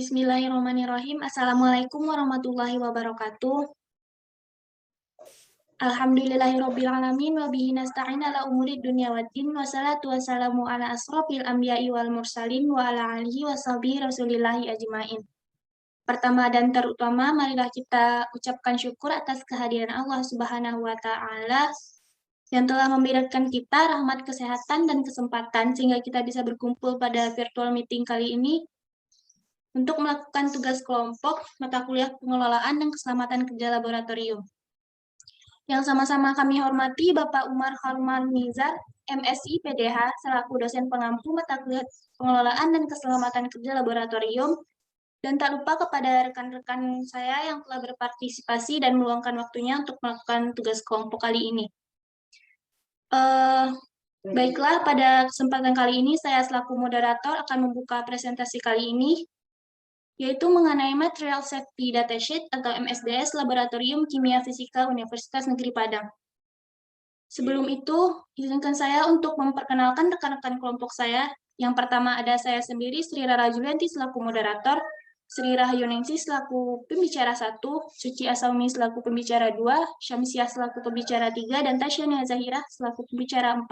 Bismillahirrahmanirrahim. Assalamualaikum warahmatullahi wabarakatuh. Alhamdulillahirrabbilalamin wa bihi nasta'in ala umuri dunya waddin wa salatu wassalamu ala asrofil anbiya'i wal mursalin wa ala alihi wa sahbihi rasulillahi ajma'in. Pertama dan terutama, marilah kita ucapkan syukur atas kehadiran Allah Subhanahu wa Ta'ala yang telah memberikan kita rahmat kesehatan dan kesempatan sehingga kita bisa berkumpul pada virtual meeting kali ini untuk melakukan tugas kelompok mata kuliah pengelolaan dan keselamatan kerja laboratorium. Yang sama-sama kami hormati Bapak Umar Harman Nizar, MSI PDH, selaku dosen pengampu mata kuliah pengelolaan dan keselamatan kerja laboratorium, dan tak lupa kepada rekan-rekan saya yang telah berpartisipasi dan meluangkan waktunya untuk melakukan tugas kelompok kali ini. Baiklah, pada kesempatan kali ini saya selaku moderator akan membuka presentasi kali ini, yaitu mengenai Material Safety Datasheet atau MSDS Laboratorium Kimia Fisika Universitas Negeri Padang. Sebelum itu, izinkan saya untuk memperkenalkan rekan-rekan kelompok saya. Yang pertama ada saya sendiri, Sri Rara Julianti selaku moderator, Sri Rahayu selaku pembicara 1, Suci Asaumi selaku pembicara 2, Syamsiah selaku pembicara 3, dan Tasyania Zahira selaku pembicara 4.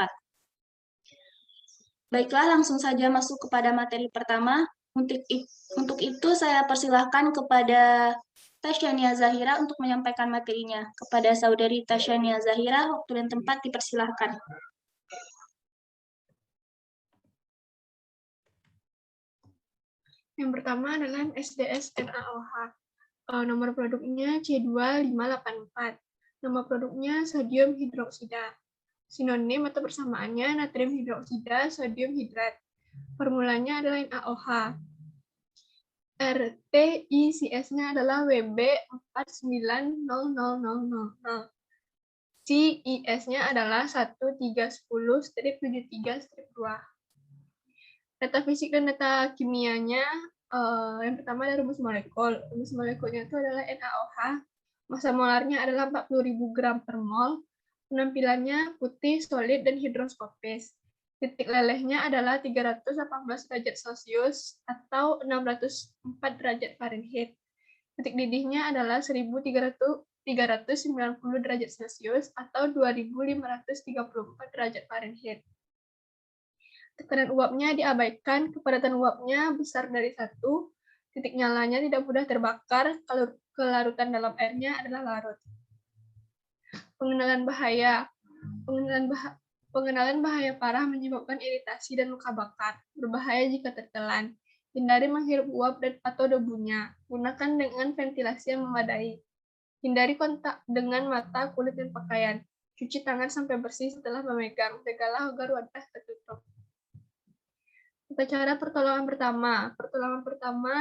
Baiklah, langsung saja masuk kepada materi pertama. Untuk itu saya persilahkan kepada Tasyania Zahira untuk menyampaikan materinya. Kepada saudari Tasyania Zahira, waktu dan tempat dipersilahkan. Yang pertama adalah SDS NaOH. Nomor produknya C2584. Nama produknya sodium hidroksida. Sinonim atau persamaannya natrium hidroksida, sodium hidrat. Formulanya adalah NaOH. RTICS-nya adalah WB490000. CIS-nya adalah 1310-73-2. Data fisik dan data kimianya, yang pertama ada rumus molekul. Rumus molekulnya itu adalah NaOH. Massa molarnya adalah 40.000 gram per mol. Penampilannya putih, solid, dan hidroskopis. Titik lelehnya adalah 318 derajat Celcius atau 604 derajat Fahrenheit. Titik didihnya adalah 1390 derajat Celcius atau 2534 derajat Fahrenheit. Tekanan uapnya diabaikan, kepadatan uapnya besar dari 1, titik nyalanya tidak mudah terbakar, kalau kelarutan dalam airnya adalah larut. Pengenalan bahaya. Pengenalan bahaya parah menyebabkan iritasi dan luka bakar. Berbahaya jika tertelan. Hindari menghirup uap atau debunya. Gunakan dengan ventilasi yang memadai. Hindari kontak dengan mata, kulit, dan pakaian. Cuci tangan sampai bersih setelah memegang. Jagalah agar wadah tertutup. Tata cara pertolongan pertama. Pertolongan pertama,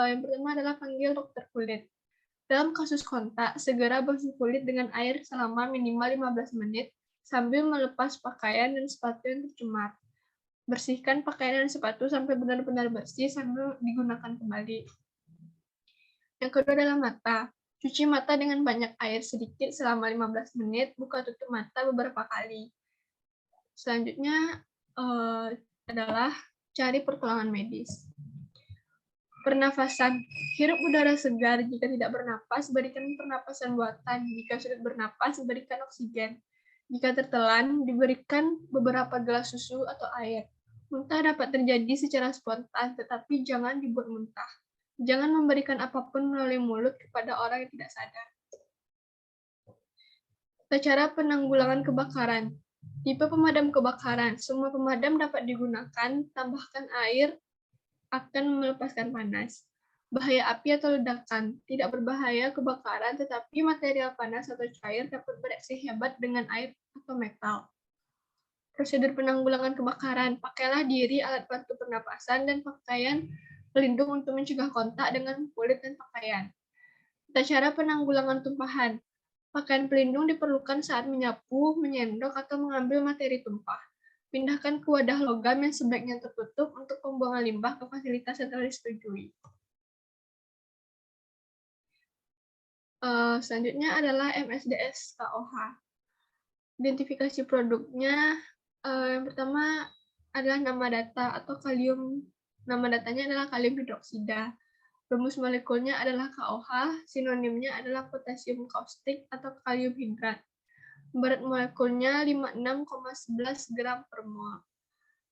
yang pertama adalah panggil dokter kulit. Dalam kasus kontak, segera basuh kulit dengan air selama minimal 15 menit sambil melepas pakaian dan sepatu yang tercemar. Bersihkan pakaian dan sepatu sampai benar-benar bersih sambil digunakan kembali. Yang kedua adalah mata. Cuci mata dengan banyak air sedikit selama 15 menit, buka tutup mata beberapa kali. Selanjutnya adalah cari pertolongan medis. Pernafasan. Hirup udara segar. Jika tidak bernapas, berikan pernapasan buatan. Jika sulit bernapas, berikan oksigen. Jika tertelan, diberikan beberapa gelas susu atau air. Muntah dapat terjadi secara spontan, tetapi jangan dibuat muntah. Jangan memberikan apapun melalui mulut kepada orang yang tidak sadar. Cara penanggulangan kebakaran. Tipe pemadam kebakaran. Semua pemadam dapat digunakan. Tambahkan air akan melepaskan panas. Bahaya api atau ledakan. Tidak berbahaya kebakaran, tetapi material panas atau cair dapat bereaksi hebat dengan air atau metal. Prosedur penanggulangan kebakaran. Pakailah diri, alat bantu pernapasan, dan pakaian pelindung untuk mencegah kontak dengan kulit dan pakaian. Cara penanggulangan tumpahan. Pakaian pelindung diperlukan saat menyapu, menyendok, atau mengambil materi tumpah. Pindahkan ke wadah logam yang sebaiknya tertutup untuk pembuangan limbah ke fasilitas yang telah disetujui. Selanjutnya adalah MSDS KOH. Identifikasi produknya, yang pertama adalah nama data atau kalium. Nama datanya adalah kalium hidroksida. Rumus molekulnya adalah KOH, sinonimnya adalah potasium kaustik atau kalium hidrat. Berat molekulnya 56,11 gram per mol.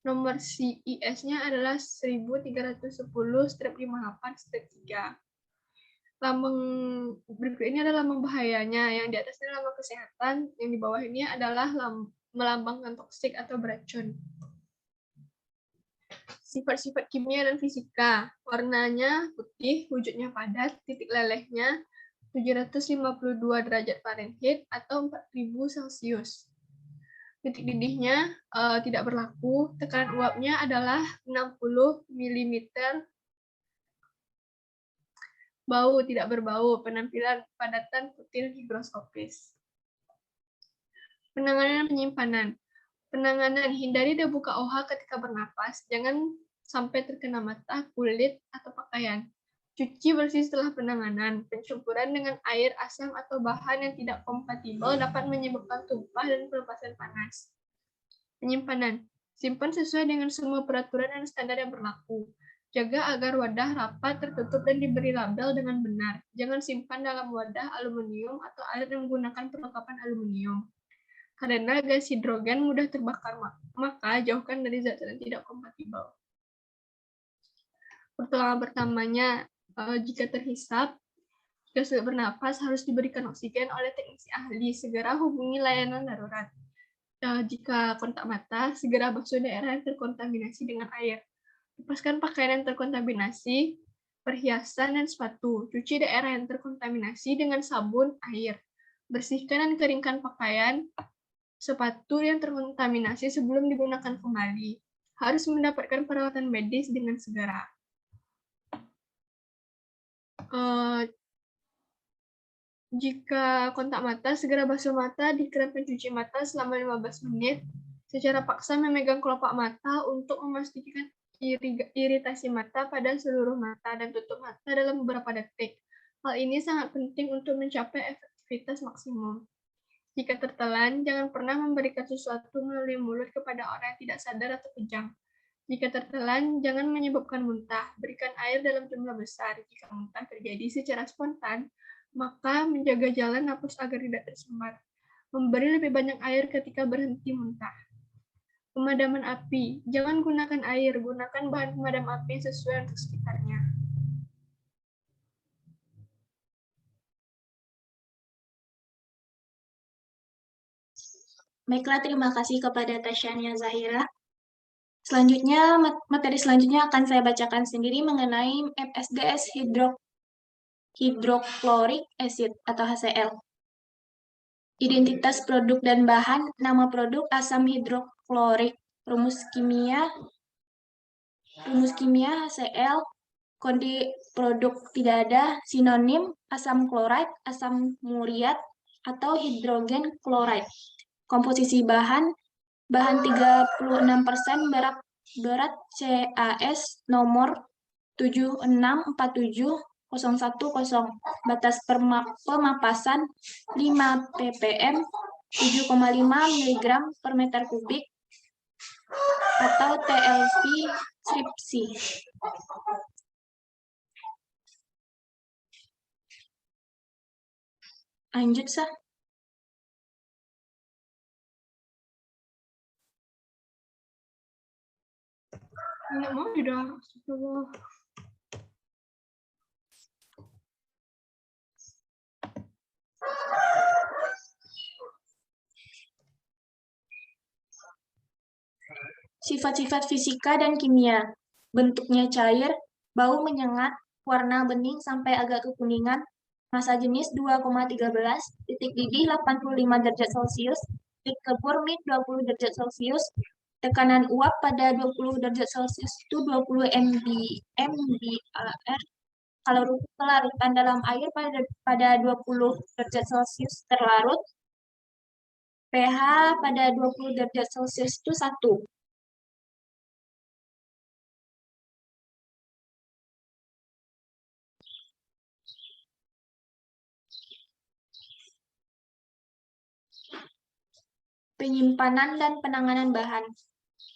Nomor CIS-nya adalah 1310-58-3. Lambang berikut ini adalah lambang bahayanya. Yang di atas ini lambang kesehatan, yang di bawah ini adalah melambangkan toksik atau beracun. Sifat-sifat kimia dan fisika. Warnanya putih, wujudnya padat, titik lelehnya 752 derajat Fahrenheit atau 4000 Celcius. Titik didihnya tidak berlaku. Tekanan uapnya adalah 60 mm. Bau tidak berbau. Penampilan padatan putih higroskopis. Penanganan penyimpanan. Penanganan, hindari debu KOH ketika bernapas. Jangan sampai terkena mata, kulit, atau pakaian. Cuci bersih setelah penanganan. Pencampuran dengan air, asam, atau bahan yang tidak kompatibel dapat menyebabkan tumpah dan pelepasan panas. Penyimpanan. Simpan sesuai dengan semua peraturan dan standar yang berlaku. Jaga agar wadah rapat, tertutup, dan diberi label dengan benar. Jangan simpan dalam wadah aluminium atau air yang menggunakan perlengkapan aluminium. Karena gas hidrogen mudah terbakar, maka jauhkan dari zat-zat yang tidak kompatibel. Pertolongan pertamanya, jika terhisap, jika sulit bernapas, harus diberikan oksigen oleh teknisi ahli. Segera hubungi layanan darurat. Jika kontak mata, segera basuh daerah yang terkontaminasi dengan air. Lepaskan pakaian yang terkontaminasi, perhiasan, dan sepatu. Cuci daerah yang terkontaminasi dengan sabun, air. Bersihkan dan keringkan pakaian, sepatu yang terkontaminasi sebelum digunakan kembali. Harus mendapatkan perawatan medis dengan segera. Jika kontak mata, segera basuh mata di keran pencuci mata selama 15 menit. Secara paksa memegang kelopak mata untuk memastikan iritasi mata pada seluruh mata dan tutup mata dalam beberapa detik. Hal ini sangat penting untuk mencapai efektivitas maksimum. Jika tertelan, jangan pernah memberikan sesuatu melalui mulut kepada orang yang tidak sadar atau kejang. Jika tertelan, jangan menyebabkan muntah. Berikan air dalam jumlah besar. Jika muntah terjadi secara spontan, maka menjaga jalan napas agar tidak tersembar. Memberi lebih banyak air ketika berhenti muntah. Pemadaman api. Jangan gunakan air, gunakan bahan pemadam api sesuai untuk sekitarnya. Baiklah, terima kasih kepada Tasyania Zahira. Selanjutnya, materi selanjutnya akan saya bacakan sendiri mengenai FSDS hidrochloric acid atau HCl. Identitas produk dan bahan, nama produk asam hidroklorik, rumus kimia HCl, kode produk tidak ada, sinonim asam klorid, asam muriat, atau hidrogen klorida. Komposisi bahan 36%, berat CAS nomor 76470110, batas pemapasan 5 ppm, 7,5 mg per meter kubik, atau TLV stripsi. Lanjut, Sah. Nggak mau dong. Sifat-sifat fisika dan kimia. Bentuknya cair, bau menyengat, warna bening sampai agak kekuningan, massa jenis 2,13, titik didih 85 derajat Celcius, titik kebur mid 20 derajat Celcius, tekanan uap pada 20 derajat Celcius itu 20 mbar, kalau kelarutan dalam air pada 20 derajat Celcius terlarut, pH pada 20 derajat Celcius itu 1. Penyimpanan dan penanganan bahan.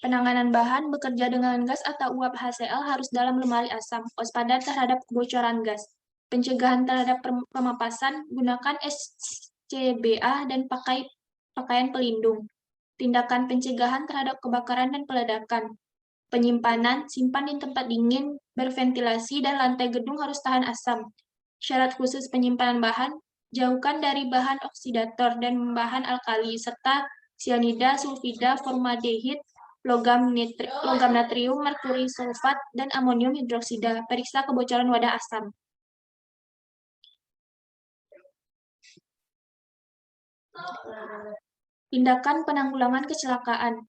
Penanganan bahan bekerja dengan gas atau uap HCl harus dalam lemari asam. Waspada terhadap kebocoran gas. Pencegahan terhadap pemapasan, gunakan SCBA dan pakaian pelindung. Tindakan pencegahan terhadap kebakaran dan peledakan. Penyimpanan, simpan di tempat dingin, berventilasi, dan lantai gedung harus tahan asam. Syarat khusus penyimpanan bahan, jauhkan dari bahan oksidator dan bahan alkali, serta sianida, sulfida, formaldehid, logam natrium, merkuri sulfat, dan amonium hidroksida. Periksa kebocoran wadah asam. Tindakan penanggulangan kecelakaan.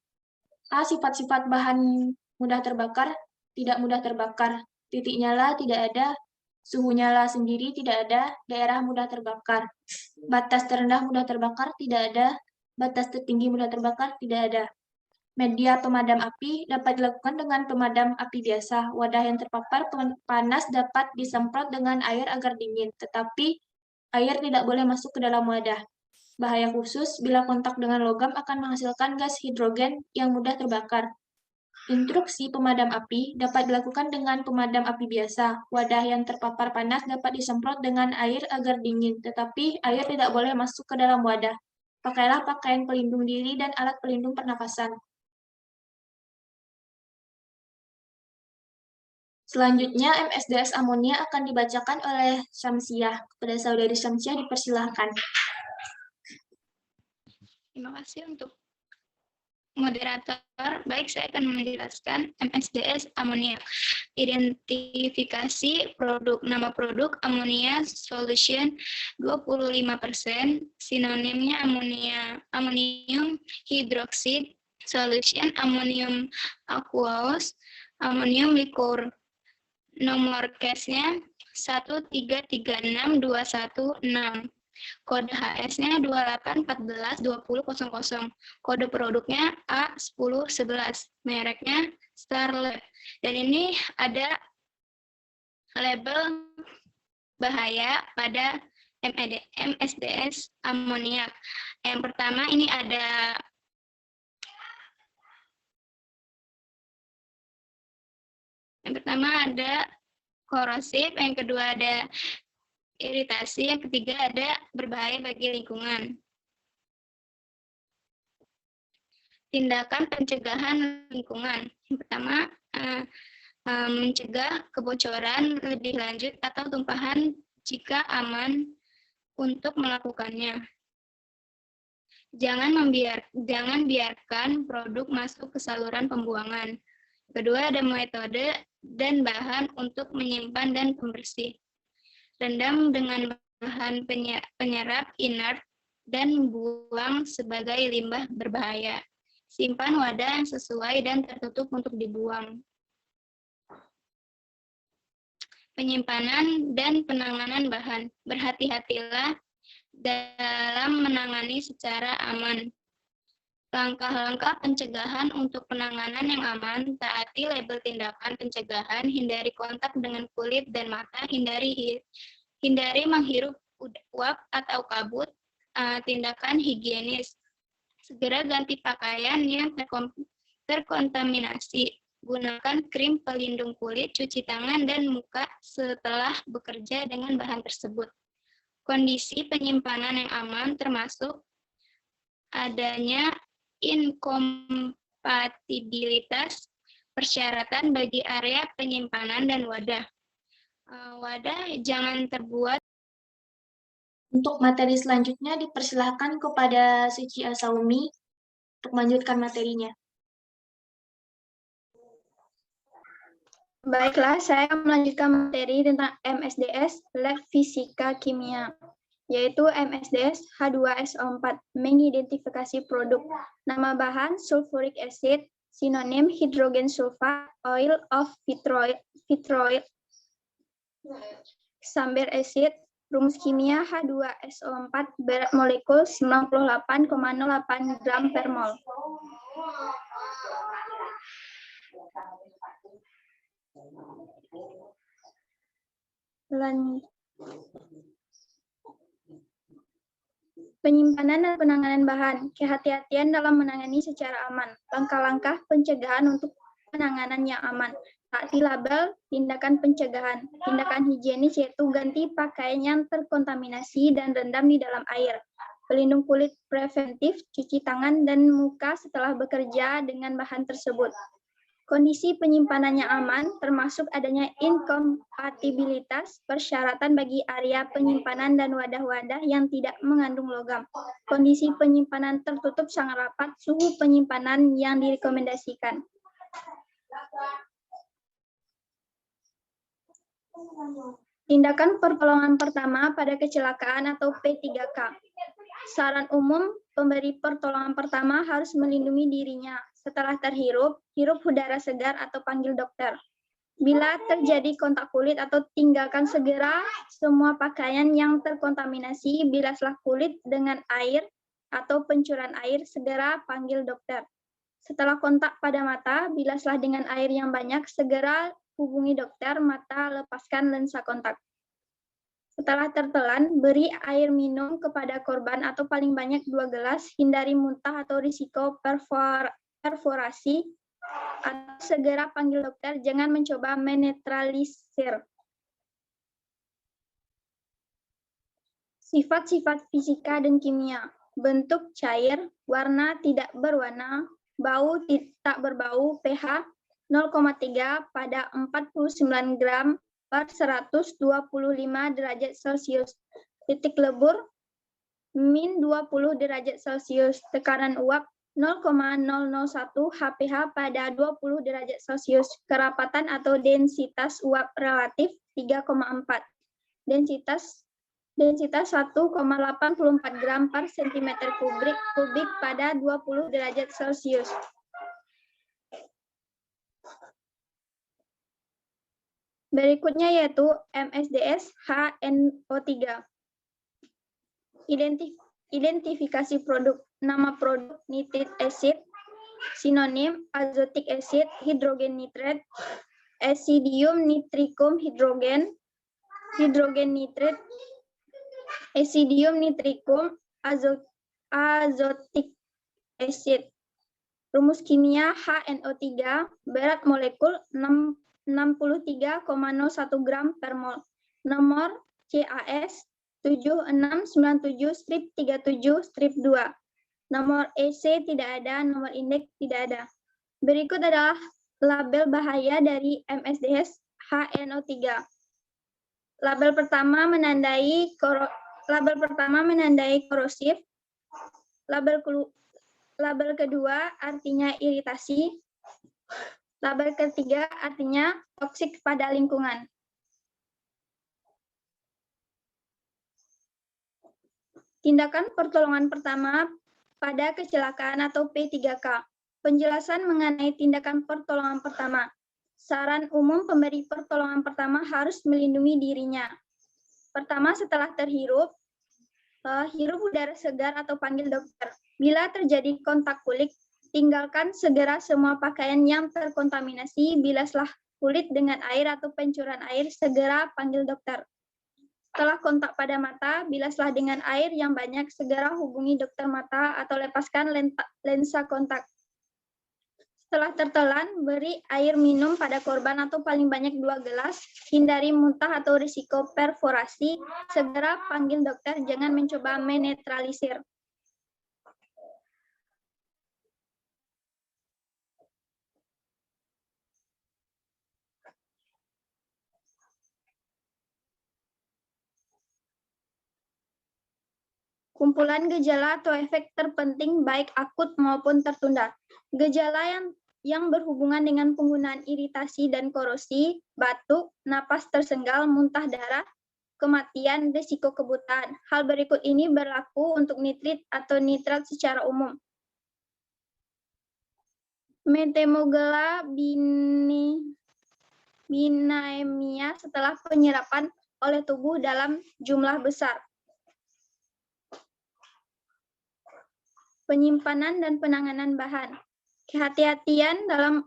A. Sifat-sifat bahan mudah terbakar, tidak mudah terbakar. Titik nyala tidak ada, suhu nyala sendiri tidak ada, daerah mudah terbakar. Batas terendah mudah terbakar tidak ada, batas tertinggi mudah terbakar tidak ada. Media pemadam api dapat dilakukan dengan pemadam api biasa. Wadah yang terpapar panas dapat disemprot dengan air agar dingin, tetapi air tidak boleh masuk ke dalam wadah. Bahaya khusus, bila kontak dengan logam akan menghasilkan gas hidrogen yang mudah terbakar. Instruksi pemadam api dapat dilakukan dengan pemadam api biasa. Wadah yang terpapar panas dapat disemprot dengan air agar dingin, tetapi air tidak boleh masuk ke dalam wadah. Pakailah pakaian pelindung diri dan alat pelindung pernapasan. Selanjutnya, MSDS amonia akan dibacakan oleh Syamsiah. Kepada saudari Syamsiah dipersilahkan. Terima kasih untuk moderator. Baik, saya akan menjelaskan MSDS amonia. Identifikasi produk. Nama produk ammonia solution 25%, sinonimnya amonium hidroxide solution, ammonium aqueous, ammonium liquor. Nomor case-nya 1336216. Kode HS-nya 28142000. Kode produknya A1011. Mereknya Starlab. Dan ini ada label bahaya pada MSDS amoniak. Yang pertama ini ada korosif, yang kedua ada iritasi, yang ketiga ada berbahaya bagi lingkungan. Tindakan pencegahan lingkungan. Yang pertama, mencegah kebocoran lebih lanjut atau tumpahan jika aman untuk melakukannya. Jangan biarkan produk masuk ke saluran pembuangan. Kedua, ada metode dan bahan untuk menyimpan dan pembersih. Rendam dengan bahan penyerap inert dan buang sebagai limbah berbahaya. Simpan wadah yang sesuai dan tertutup untuk dibuang. Penyimpanan dan penanganan bahan. Berhati-hatilah dalam menangani secara aman. Langkah-langkah pencegahan untuk penanganan yang aman, taati label tindakan pencegahan, hindari kontak dengan kulit dan mata, hindari menghirup uap atau kabut, tindakan higienis. Segera ganti pakaian yang terkontaminasi. Gunakan krim pelindung kulit, cuci tangan dan muka setelah bekerja dengan bahan tersebut. Kondisi penyimpanan yang aman termasuk adanya inkompatibilitas persyaratan bagi area penyimpanan dan wadah. Wadah jangan terbuat. Untuk materi selanjutnya dipersilahkan kepada Suci Asaumi untuk melanjutkan materinya. Baiklah, saya melanjutkan materi tentang MSDS, Lab Fisika Kimia, yaitu MSDS H2SO4, mengidentifikasi produk. Nama bahan, sulfuric acid, sinonim hidrogen sulfat, oil of vitriol, samber acid, rumus kimia H2SO4, berat molekul 98,08 gram per mol. Penyimpanan dan penanganan bahan, kehati-hatian dalam menangani secara aman, langkah-langkah pencegahan untuk penanganan yang aman, taati label tindakan pencegahan, tindakan higienis yaitu ganti pakaian yang terkontaminasi dan rendam di dalam air, pelindung kulit preventif, cuci tangan dan muka setelah bekerja dengan bahan tersebut. Kondisi penyimpanan yang aman termasuk adanya inkompatibilitas persyaratan bagi area penyimpanan dan wadah-wadah yang tidak mengandung logam. Kondisi penyimpanan tertutup sangat rapat, suhu penyimpanan yang direkomendasikan. Tindakan pertolongan pertama pada kecelakaan atau P3K. Saran umum, pemberi pertolongan pertama harus melindungi dirinya. Setelah terhirup, hirup udara segar atau panggil dokter. Bila terjadi kontak kulit atau tinggalkan segera semua pakaian yang terkontaminasi, bilaslah kulit dengan air atau pencurian air, segera panggil dokter. Setelah kontak pada mata, bilaslah dengan air yang banyak, segera hubungi dokter mata, lepaskan lensa kontak. Setelah tertelan, beri air minum kepada korban atau paling banyak 2 gelas, hindari muntah atau risiko perforasi, atau segera panggil dokter, jangan mencoba menetralisir. Sifat-sifat fisika dan kimia, bentuk cair, warna tidak berwarna, bau tak berbau, pH 0,3 pada 49 gram per 125 derajat Celcius. Titik lebur, min 20 derajat Celcius. Tekanan uap 0,001 HPH pada 20 derajat Celcius. Kerapatan atau densitas uap relatif 3,4. Densitas 1,84 gram per cm kubik pada 20 derajat Celcius. Berikutnya yaitu MSDS HNO3. Identifikasi produk. Nama produk nitrit acid, sinonim azotic acid, hidrogen nitrat, acidium nitricum hidrogen, hidrogen nitrit, acidium nitricum, azotic acid. Rumus kimia HNO3, berat molekul 63,01 gram per mol. Nomor CAS 7697-37-2. Nomor EC tidak ada, nomor indeks tidak ada. Berikut adalah label bahaya dari MSDS HNO3. Label pertama menandai korosif. Label kedua artinya iritasi. Label ketiga artinya toksik pada lingkungan. Tindakan pertolongan pertama pada kecelakaan atau P3K. Penjelasan mengenai tindakan pertolongan pertama. Saran umum pemberi pertolongan pertama harus melindungi dirinya. Pertama, setelah terhirup, hirup udara segar atau panggil dokter. Bila terjadi kontak kulit, tinggalkan segera semua pakaian yang terkontaminasi, bilaslah kulit dengan air atau pencurian air, segera panggil dokter. Setelah kontak pada mata, bilaslah dengan air yang banyak, segera hubungi dokter mata atau lepaskan lensa kontak. Setelah tertelan, beri air minum pada korban atau paling banyak 2 gelas, hindari muntah atau risiko perforasi, segera panggil dokter, jangan mencoba menetralisir. Kumpulan gejala atau efek terpenting baik akut maupun tertunda. Gejala yang berhubungan dengan penggunaan iritasi dan korosi, batuk, napas tersenggal, muntah darah, kematian, risiko kebutaan. Hal berikut ini berlaku untuk nitrit atau nitrat secara umum. Binaemia setelah penyerapan oleh tubuh dalam jumlah besar. Penyimpanan dan penanganan bahan. Kehati-hatian dalam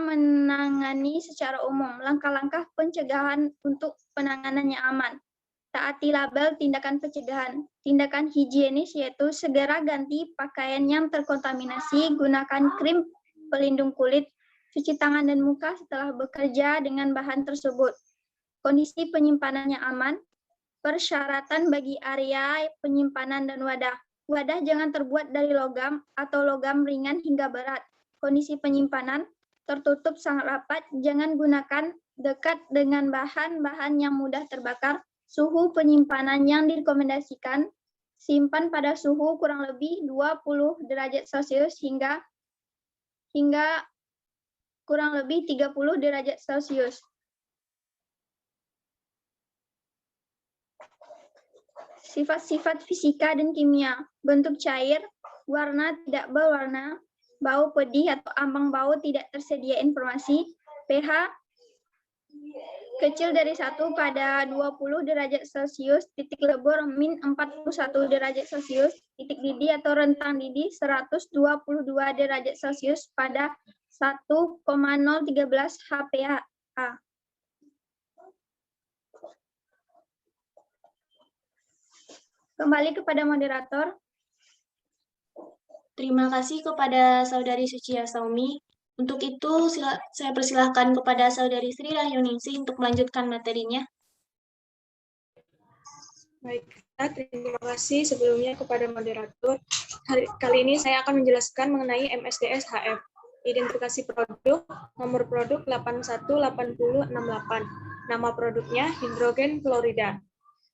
menangani secara umum. Langkah-langkah pencegahan untuk penanganan yang aman. Taati label tindakan pencegahan. Tindakan higienis yaitu segera ganti pakaian yang terkontaminasi, gunakan krim pelindung kulit, cuci tangan dan muka setelah bekerja dengan bahan tersebut. Kondisi penyimpanan yang aman, persyaratan bagi area penyimpanan dan wadah. Wadah jangan terbuat dari logam atau logam ringan hingga berat. Kondisi penyimpanan tertutup sangat rapat, jangan gunakan dekat dengan bahan-bahan yang mudah terbakar. Suhu penyimpanan yang direkomendasikan, simpan pada suhu kurang lebih 20 derajat Celcius hingga kurang lebih 30 derajat Celcius. Sifat-sifat fisika dan kimia, bentuk cair, warna tidak berwarna, bau pedih atau ambang bau tidak tersedia informasi, pH kecil dari 1 pada 20 derajat Celcius, titik lebur min 41 derajat Celcius, titik didih atau rentang didih 122 derajat Celcius pada 1,013 HPA. Kembali kepada moderator. Terima kasih kepada Saudari Suci Yasaumi. Untuk itu, saya persilahkan kepada Saudari Sri Rahyuningsih untuk melanjutkan materinya. Baik, terima kasih sebelumnya kepada moderator. Kali ini saya akan menjelaskan mengenai MSDS HF. Identifikasi produk, nomor produk 818068. Nama produknya hidrogen fluorida.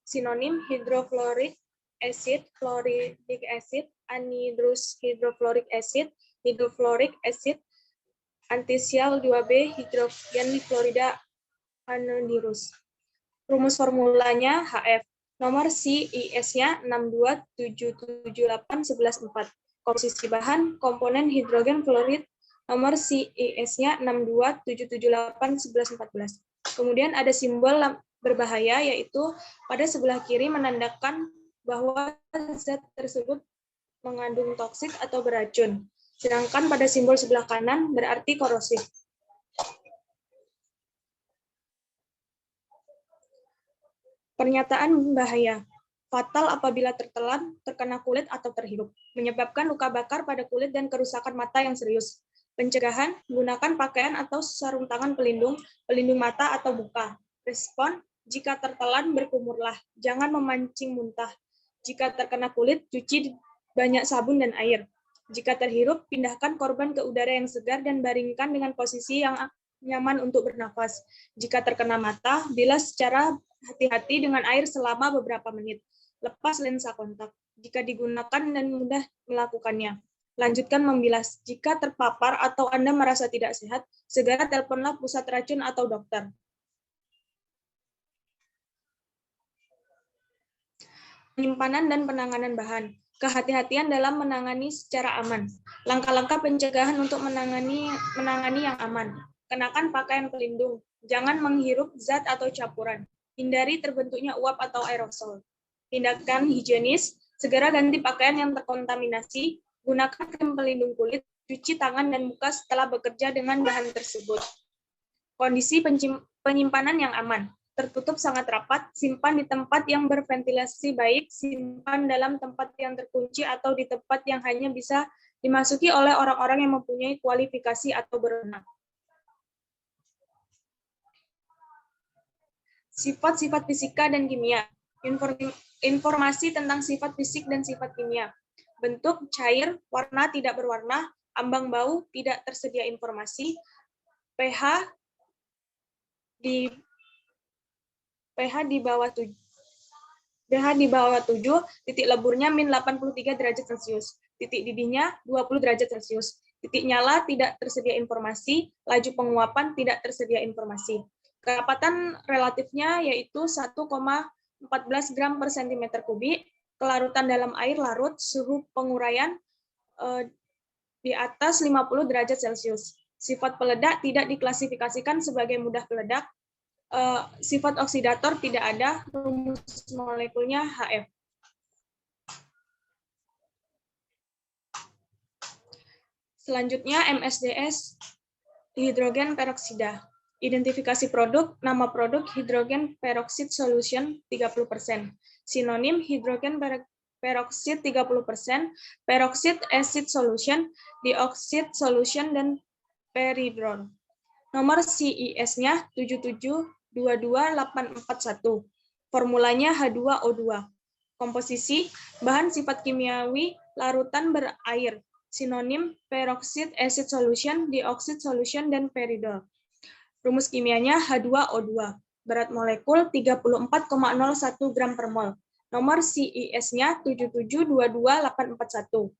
Sinonim hidrofluoric acid, fluoridic acid, anhydrous hydrofluoric acid, hydrofluoric acid, antisial 2B, hidrogen fluorida anhydrous. Rumus formulanya HF. Nomor CIS-nya 627781114. Komposisi bahan, komponen hidrogen fluorid, nomor CIS-nya 627781114. Kemudian ada simbol berbahaya, yaitu pada sebelah kiri menandakan bahwa zat tersebut mengandung toksik atau beracun. Sedangkan pada simbol sebelah kanan berarti korosif. Pernyataan bahaya. Fatal apabila tertelan, terkena kulit atau terhirup. Menyebabkan luka bakar pada kulit dan kerusakan mata yang serius. Pencegahan, gunakan pakaian atau sarung tangan pelindung mata atau muka. Respon, jika tertelan berkumurlah. Jangan memancing muntah. Jika terkena kulit, cuci banyak sabun dan air. Jika terhirup, pindahkan korban ke udara yang segar dan baringkan dengan posisi yang nyaman untuk bernafas. Jika terkena mata, bilas secara hati-hati dengan air selama beberapa menit. Lepas lensa kontak. Jika digunakan dan mudah melakukannya. Lanjutkan membilas. Jika terpapar atau Anda merasa tidak sehat, segera teleponlah pusat racun atau dokter. Penyimpanan dan penanganan bahan. Kehati-hatian dalam menangani secara aman. Langkah-langkah pencegahan untuk menangani yang aman. Kenakan pakaian pelindung. Jangan menghirup zat atau campuran. Hindari terbentuknya uap atau aerosol. Tindakan higienis. Segera ganti pakaian yang terkontaminasi. Gunakan krim pelindung kulit. Cuci tangan dan muka setelah bekerja dengan bahan tersebut. Kondisi penyimpanan yang aman. Tertutup sangat rapat, simpan di tempat yang berventilasi baik, simpan dalam tempat yang terkunci atau di tempat yang hanya bisa dimasuki oleh orang-orang yang mempunyai kualifikasi atau berwenang. Sifat-sifat fisika dan kimia. Informasi tentang sifat fisik dan sifat kimia. Bentuk, cair, warna tidak berwarna, ambang bau, tidak tersedia informasi, pH di bawah 7, titik leburnya min 83 derajat Celcius, titik didihnya 20 derajat Celcius, titik nyala tidak tersedia informasi, laju penguapan tidak tersedia informasi. Kerapatan relatifnya yaitu 1,14 gram per cm kubik, kelarutan dalam air larut, suhu penguraian di atas 50 derajat Celcius. Sifat peledak tidak diklasifikasikan sebagai mudah peledak. Sifat oksidator tidak ada, rumus molekulnya HF. Selanjutnya MSDS hidrogen peroksida. Identifikasi produk, nama produk hidrogen peroxide solution 30%. Sinonim hidrogen peroxide 30%, peroxide acid solution, dioxide solution, dan peridrol. Nomor CIS-nya 7722841. Formulanya H2O2. Komposisi, bahan sifat kimiawi, larutan berair. Sinonim, peroxide acid solution, dioxide solution, dan peridrol. Rumus kimianya H2O2. Berat molekul 34,01 gram per mol. Nomor CIS-nya 7722841.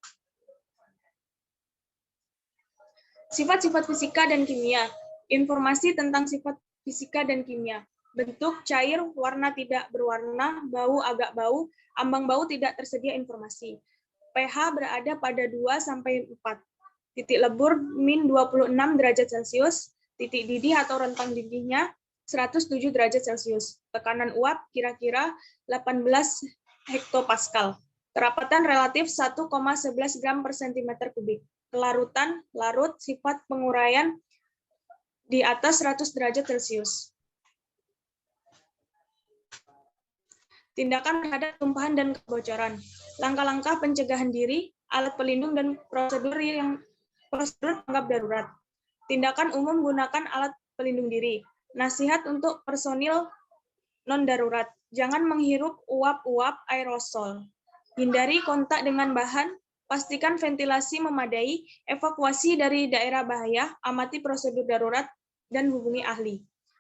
Sifat-sifat fisika dan kimia. Informasi tentang sifat fisika dan kimia. Bentuk, cair, warna tidak berwarna, bau agak bau, ambang bau tidak tersedia informasi. pH berada pada 2-4. Titik lebur min 26 derajat Celcius. Titik didih atau rentang didihnya 107 derajat Celcius. Tekanan uap kira-kira 18 hektopascal. Kerapatan relatif 1,11 gram per cm3. Kelarutan, larut, sifat penguraian di atas 100 derajat Celcius. Tindakan terhadap tumpahan dan kebocoran. Langkah-langkah pencegahan diri, alat pelindung, dan prosedur tanggap darurat. Tindakan umum gunakan alat pelindung diri. Nasihat untuk personil non-darurat. Jangan menghirup uap-uap aerosol. Hindari kontak dengan bahan. Pastikan ventilasi memadai. Evakuasi dari daerah bahaya. Amati prosedur darurat dan hubungi ahli.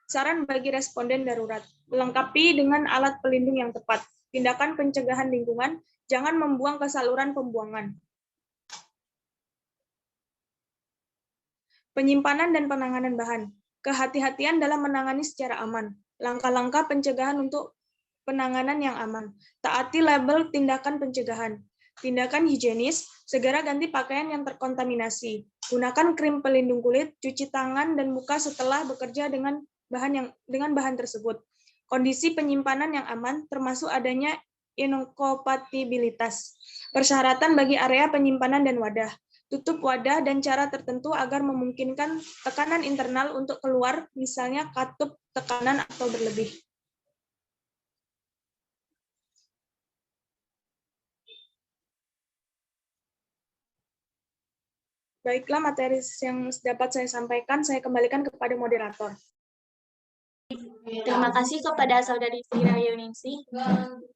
Saran bagi responden darurat. Lengkapi dengan alat pelindung yang tepat. Tindakan pencegahan lingkungan. Jangan membuang ke saluran pembuangan. Penyimpanan dan penanganan bahan. Kehati-hatian dalam menangani secara aman. Langkah-langkah pencegahan untuk penanganan yang aman. Taati label tindakan pencegahan. Tindakan higienis, segera ganti pakaian yang terkontaminasi. Gunakan krim pelindung kulit, cuci tangan dan muka setelah bekerja dengan bahan tersebut. Kondisi penyimpanan yang aman, termasuk adanya inkompatibilitas. Persyaratan bagi area penyimpanan dan wadah. Tutup wadah dan cara tertentu agar memungkinkan tekanan internal untuk keluar, misalnya katup tekanan atau berlebih. Baiklah, materi yang dapat saya sampaikan, saya kembalikan kepada moderator. Terima kasih kepada Saudari Sri Rahyuningsih.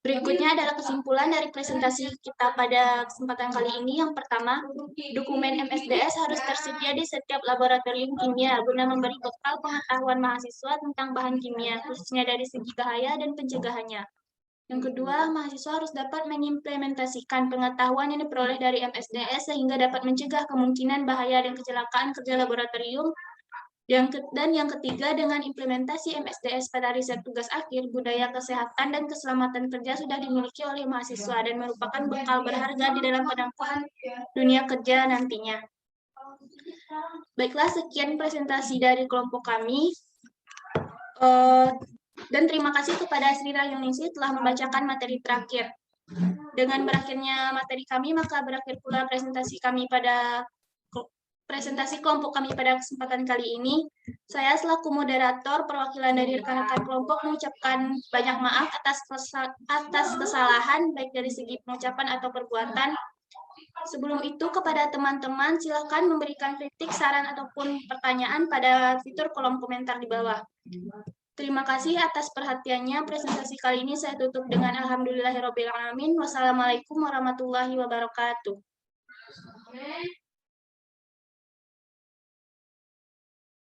Berikutnya adalah kesimpulan dari presentasi kita pada kesempatan kali ini. Yang pertama, dokumen MSDS harus tersedia di setiap laboratorium kimia guna memberi bekal pengetahuan mahasiswa tentang bahan kimia, khususnya dari segi bahaya dan pencegahannya. Yang kedua, mahasiswa harus dapat mengimplementasikan pengetahuan yang diperoleh dari MSDS sehingga dapat mencegah kemungkinan bahaya dan kecelakaan kerja laboratorium. Dan yang ketiga, dengan implementasi MSDS pada riset tugas akhir, budaya kesehatan dan keselamatan kerja sudah dimiliki oleh mahasiswa dan merupakan bekal berharga di dalam penangguhan dunia kerja nantinya. Baiklah, sekian presentasi dari kelompok kami. Dan terima kasih kepada Sri Rahyuningsih telah membacakan materi terakhir. Dengan berakhirnya materi kami, maka berakhir pula presentasi kelompok kami pada kesempatan kali ini. Saya selaku moderator perwakilan dari rekan-rekan kelompok mengucapkan banyak maaf atas kesalahan baik dari segi pengucapan atau perbuatan. Sebelum itu, kepada teman-teman silakan memberikan kritik, saran ataupun pertanyaan pada fitur kolom komentar di bawah. Terima kasih atas perhatiannya. Presentasi kali ini saya tutup dengan alhamdulillahirobbilalamin. Wassalamualaikum warahmatullahi wabarakatuh.